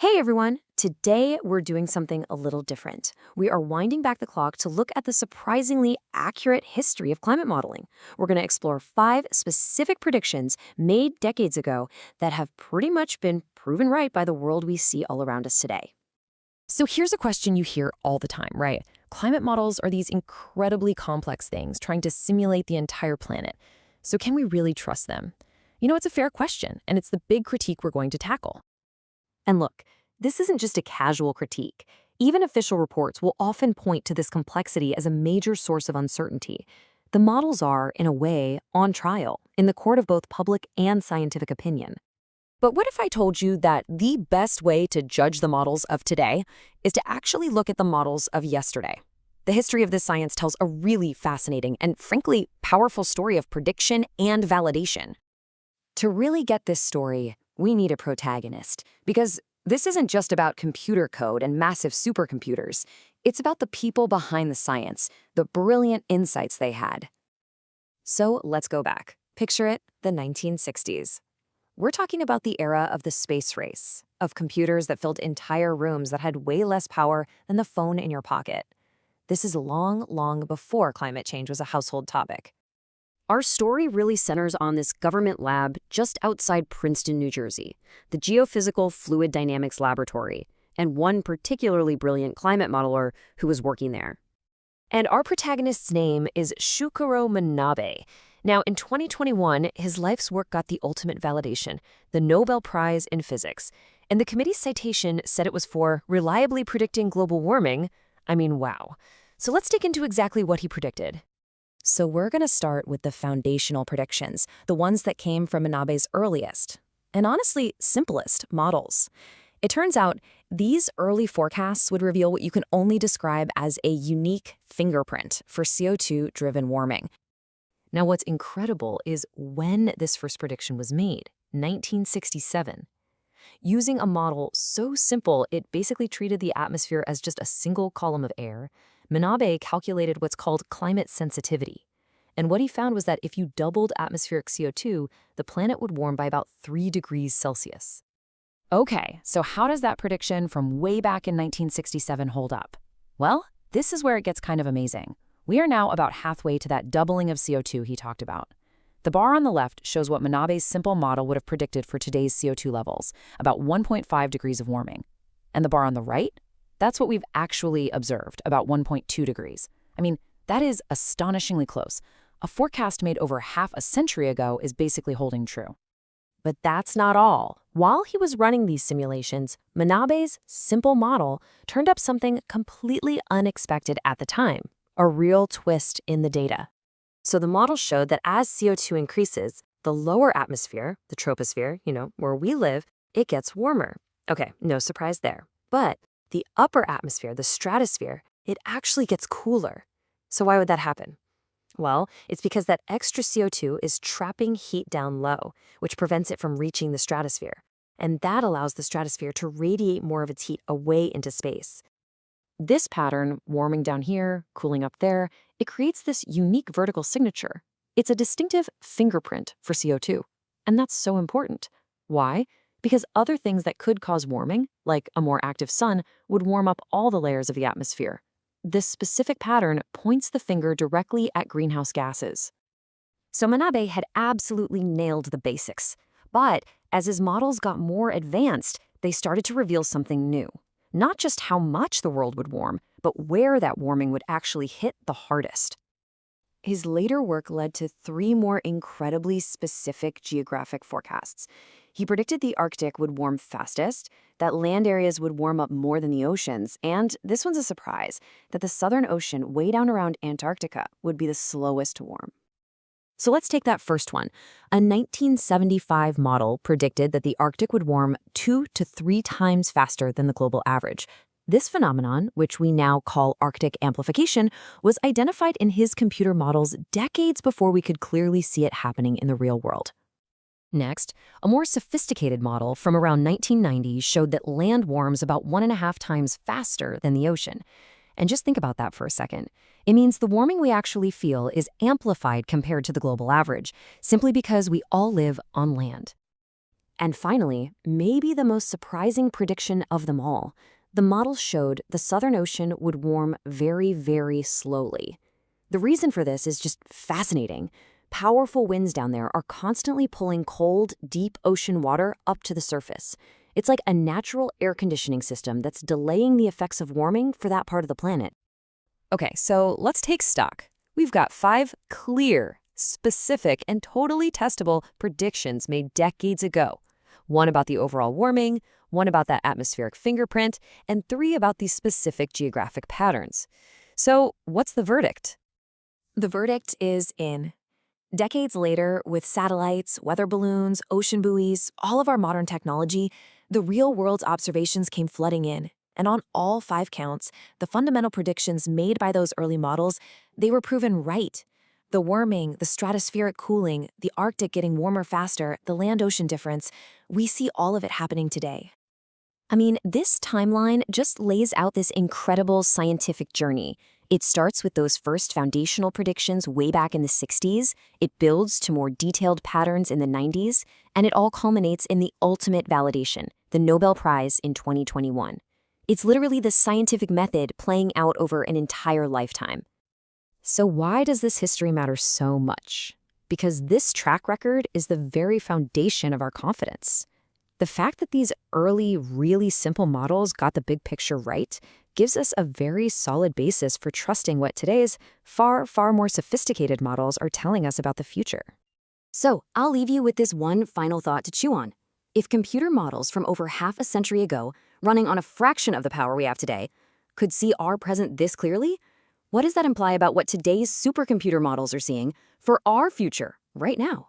Hey everyone! Today we're doing something a little different. We are winding back the clock to look at the surprisingly accurate history of climate modeling. We're going to explore 5 specific predictions made decades ago that have pretty much been proven right by the world we see all around us today. So here's a question you hear all the time, right? Climate models are these incredibly complex things trying to simulate the entire planet. So can we really trust them? It's a fair question, and it's the big critique we're going to tackle. And look, this isn't just a casual critique. Even official reports will often point to this complexity as a major source of uncertainty. The models are, in a way, on trial in the court of both public and scientific opinion. But what if I told you that the best way to judge the models of today is to actually look at the models of yesterday? The history of this science tells a really fascinating and, frankly, powerful story of prediction and validation. To really get this story, we need a protagonist, because this isn't just about computer code and massive supercomputers. It's about the people behind the science, the brilliant insights they had. So let's go back. Picture it, the 1960s. We're talking about the era of the space race, of computers that filled entire rooms that had way less power than the phone in your pocket. This is long, long before climate change was a household topic. Our story really centers on this government lab just outside Princeton, New Jersey, the Geophysical Fluid Dynamics Laboratory, and one particularly brilliant climate modeler who was working there. And our protagonist's name is Shukuro Manabe. Now, in 2021, his life's work got the ultimate validation, the Nobel Prize in Physics. And the committee's citation said it was for reliably predicting global warming. I mean, wow. So let's dig into exactly what he predicted. So we're going to start with the foundational predictions, the ones that came from Manabe's earliest, and honestly, simplest models. It turns out these early forecasts would reveal what you can only describe as a unique fingerprint for CO2-driven warming. Now, what's incredible is when this first prediction was made, 1967. Using a model so simple it basically treated the atmosphere as just a single column of air, Manabe calculated what's called climate sensitivity. And what he found was that if you doubled atmospheric CO2, the planet would warm by about 3 degrees Celsius. Okay, so how does that prediction from way back in 1967 hold up? Well, this is where it gets kind of amazing. We are now about halfway to that doubling of CO2 he talked about. The bar on the left shows what Manabe's simple model would have predicted for today's CO2 levels, about 1.5 degrees of warming. And the bar on the right? That's what we've actually observed, about 1.2 degrees. I mean, that is astonishingly close. A forecast made over half a century ago is basically holding true. But that's not all. While he was running these simulations, Manabe's simple model turned up something completely unexpected at the time, a real twist in the data. So the model showed that as CO2 increases, the lower atmosphere, the troposphere, where we live, it gets warmer. Okay, no surprise there. But the upper atmosphere, the stratosphere, it actually gets cooler. So why would that happen? Well, it's because that extra CO2 is trapping heat down low, which prevents it from reaching the stratosphere. And that allows the stratosphere to radiate more of its heat away into space. This pattern, warming down here, cooling up there, it creates this unique vertical signature. It's a distinctive fingerprint for CO2. And that's so important. Why? Because other things that could cause warming, like a more active sun, would warm up all the layers of the atmosphere. This specific pattern points the finger directly at greenhouse gases. So Manabe had absolutely nailed the basics. But as his models got more advanced, they started to reveal something new. Not just how much the world would warm, but where that warming would actually hit the hardest. His later work led to 3 more incredibly specific geographic forecasts. He predicted the Arctic would warm fastest, that land areas would warm up more than the oceans, and this one's a surprise, that the Southern Ocean way down around Antarctica would be the slowest to warm. So let's take that first one. A 1975 model predicted that the Arctic would warm 2 to 3 times faster than the global average. This phenomenon, which we now call Arctic amplification, was identified in his computer models decades before we could clearly see it happening in the real world. Next, a more sophisticated model from around 1990 showed that land warms about 1.5 times faster than the ocean. And just think about that for a second. It means the warming we actually feel is amplified compared to the global average, simply because we all live on land. And finally, maybe the most surprising prediction of them all, the models showed the Southern Ocean would warm very, very slowly. The reason for this is just fascinating. Powerful winds down there are constantly pulling cold, deep ocean water up to the surface. It's like a natural air conditioning system that's delaying the effects of warming for that part of the planet. Okay, so let's take stock. We've got 5 clear, specific, and totally testable predictions made decades ago. One about the overall warming, one about that atmospheric fingerprint, and 3 about these specific geographic patterns. So, what's the verdict? The verdict is in. Decades later, with satellites, weather balloons, ocean buoys, all of our modern technology, the real-world observations came flooding in. And on all 5 counts, the fundamental predictions made by those early models, they were proven right. The warming, the stratospheric cooling, the Arctic getting warmer faster, the land-ocean difference, we see all of it happening today. I mean, this timeline just lays out this incredible scientific journey. It starts with those first foundational predictions way back in the 60s, it builds to more detailed patterns in the 90s, and it all culminates in the ultimate validation, the Nobel Prize in 2021. It's literally the scientific method playing out over an entire lifetime. So why does this history matter so much? Because this track record is the very foundation of our confidence. The fact that these early, really simple models got the big picture right gives us a very solid basis for trusting what today's far, far more sophisticated models are telling us about the future. So, I'll leave you with this one final thought to chew on. If computer models from over half a century ago, running on a fraction of the power we have today, could see our present this clearly, what does that imply about what today's supercomputer models are seeing for our future right now?